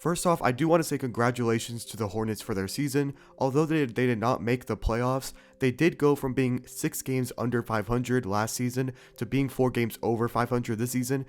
First off, I do want to say congratulations to the Hornets for their season. Although they did not make the playoffs, they did go from being 6 games under 500 last season to being 4 games over 500 this season.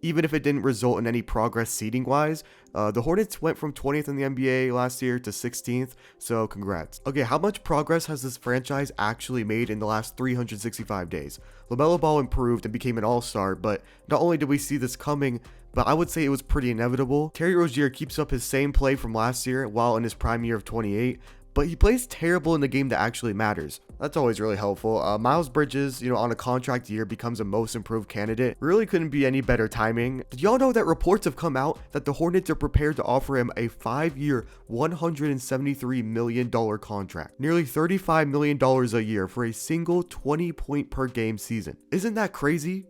Even if it didn't result in any progress seeding wise, the Hornets went from 20th in the NBA last year to 16th, so congrats. Okay, how much progress has this franchise actually made in the last 365 days? LaMelo Ball improved and became an all-star, but not only did we see this coming, but I would say it was pretty inevitable. Terry Rozier keeps up his same play from last year while in his prime year of 28, but he plays terrible in the game that actually matters. That's always really helpful. Miles Bridges, on a contract year becomes a most improved candidate. Really couldn't be any better timing. Did y'all know that reports have come out that the Hornets are prepared to offer him a 5-year, $173 million contract? Nearly $35 million a year for a single 20-point per game season. Isn't that crazy?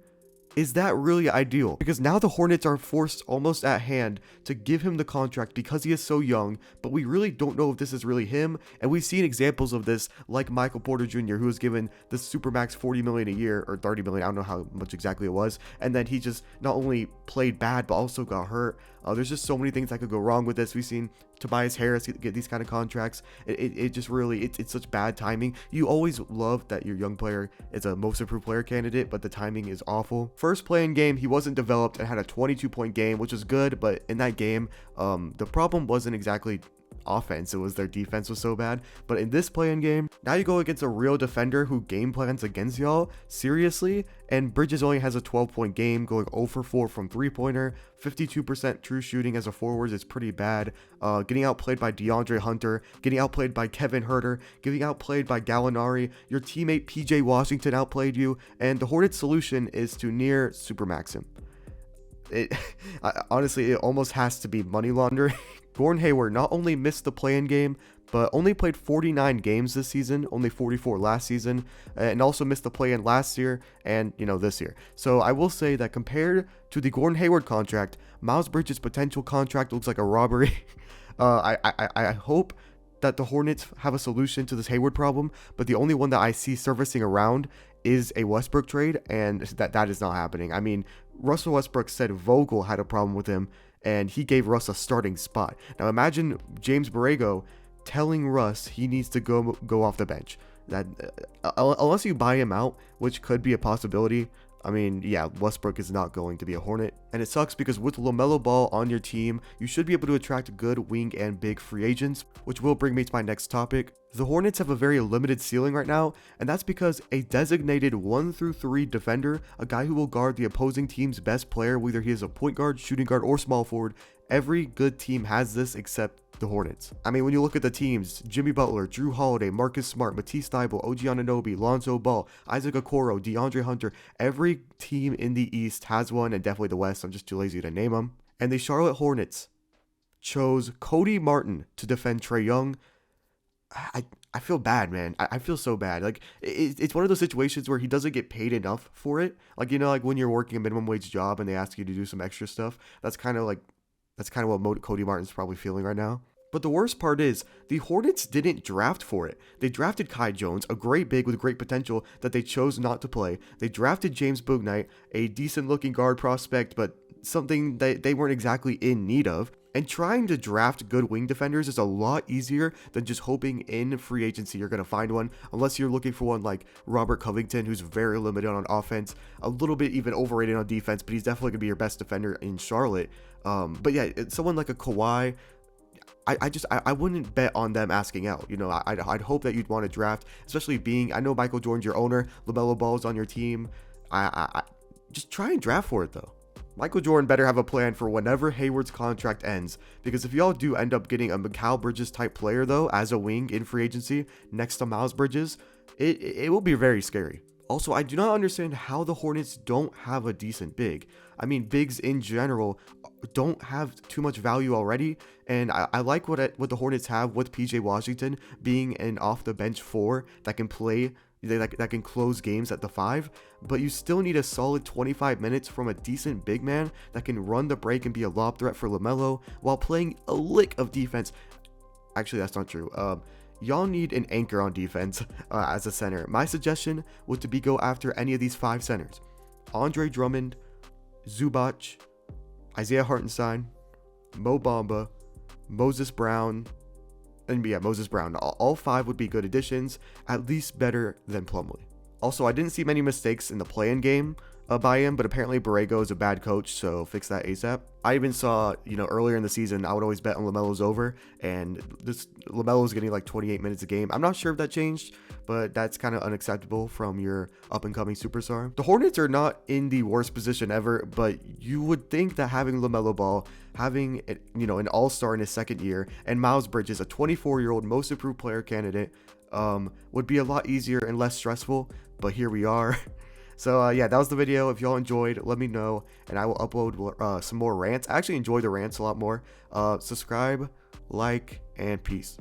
Is that really ideal? Because now the Hornets are forced almost at hand to give him the contract because he is so young, but we really don't know if this is really him. And we've seen examples of this, like Michael Porter Jr., who was given the Supermax $40 million a year, or $30 million, I don't know how much exactly it was. And then he just not only played bad, but also got hurt. There's just so many things that could go wrong with this. We've seen Tobias Harris get these kind of contracts. It just really, it's such bad timing. You always love that your young player is a most improved player candidate, but the timing is awful. First play-in game, he wasn't developed and had a 22-point game, which was good, but in that game, the problem wasn't exactly offense, it was their defense was so bad. But in this play-in game, now you go against a real defender who game plans against y'all seriously, and Bridges only has a 12-point game, going 0 for 4 from 3-pointer. 52% true shooting as a forward is pretty bad. Getting outplayed by DeAndre Hunter, getting outplayed by Kevin Huerter, getting outplayed by Gallinari. Your teammate PJ Washington outplayed you, and the Hornets' solution is to near supermax him. Honestly, it almost has to be money laundering. Gordon Hayward not only missed the play-in game, but only played 49 games this season, only 44 last season, and also missed the play-in last year and, this year. So I will say that compared to the Gordon Hayward contract, Miles Bridges' potential contract looks like a robbery. I hope that the Hornets have a solution to this Hayward problem, but the only one that I see surfacing around is a Westbrook trade, and that is not happening. I mean, Russell Westbrook said Vogel had a problem with him, and he gave Russ a starting spot. Now imagine James Borrego telling Russ he needs to go off the bench. That unless you buy him out, which could be a possibility. I mean, yeah, Westbrook is not going to be a Hornet. And it sucks because with LaMelo Ball on your team, you should be able to attract good wing and big free agents, which will bring me to my next topic. The Hornets have a very limited ceiling right now, and that's because a designated 1-3 defender, a guy who will guard the opposing team's best player, whether he is a point guard, shooting guard, or small forward. Every good team has this except the Hornets. I mean, when you look at the teams, Jimmy Butler, Drew Holiday, Marcus Smart, Matisse Thybulle, OG Anunoby, Lonzo Ball, Isaac Okoro, DeAndre Hunter, every team in the East has one, and definitely the West. I'm just too lazy to name them. And the Charlotte Hornets chose Cody Martin to defend Trae Young. I feel bad, man. I feel so bad. Like, it's one of those situations where he doesn't get paid enough for it. Like, like when you're working a minimum wage job and they ask you to do some extra stuff. That's kind of what Cody Martin's probably feeling right now. But the worst part is, the Hornets didn't draft for it. They drafted Kai Jones, a great big with great potential that they chose not to play. They drafted James Bouknight, a decent-looking guard prospect, but something that they weren't exactly in need of. And trying to draft good wing defenders is a lot easier than just hoping in free agency you're going to find one, unless you're looking for one like Robert Covington, who's very limited on offense, a little bit even overrated on defense, but he's definitely going to be your best defender in Charlotte. But yeah, someone like a Kawhi, I wouldn't bet on them asking out. I'd hope that you'd want to draft, especially I know Michael Jordan's your owner, LaMelo Ball's on your team. I just try and draft for it though. Michael Jordan better have a plan for whenever Hayward's contract ends, because if y'all do end up getting a Mikal Bridges type player though as a wing in free agency next to Miles Bridges, it will be very scary. Also, I do not understand how the Hornets don't have a decent big. I mean, bigs in general don't have too much value already, and I like what the Hornets have with PJ Washington being an off the bench 4 that can play, that can close games at the 5, but you still need a solid 25 minutes from a decent big man that can run the break and be a lob threat for LaMelo while playing a lick of defense. Actually, that's not true. Y'all need an anchor on defense as a center. My suggestion would to be go after any of these 5 centers: Andre Drummond, Zubac, Isaiah Hartenstein, Mo Bamba, Moses Brown, and yeah, Moses Brown. All 5 would be good additions, at least better than Plumlee. Also, I didn't see many mistakes in the play-in game by him, but apparently Borrego is a bad coach, so fix that ASAP. I even saw, earlier in the season, I would always bet on LaMelo's over, and this LaMelo's getting like 28 minutes a game. I'm not sure if that changed, but that's kind of unacceptable from your up-and-coming superstar. The Hornets are not in the worst position ever, but you would think that having LaMelo Ball, having an all-star in his second year, and Miles Bridges, a 24-year-old most improved player candidate, would be a lot easier and less stressful, but here we are. So yeah, that was the video. If y'all enjoyed, let me know, and I will upload some more rants. I actually enjoy the rants a lot more. Subscribe, like, and peace.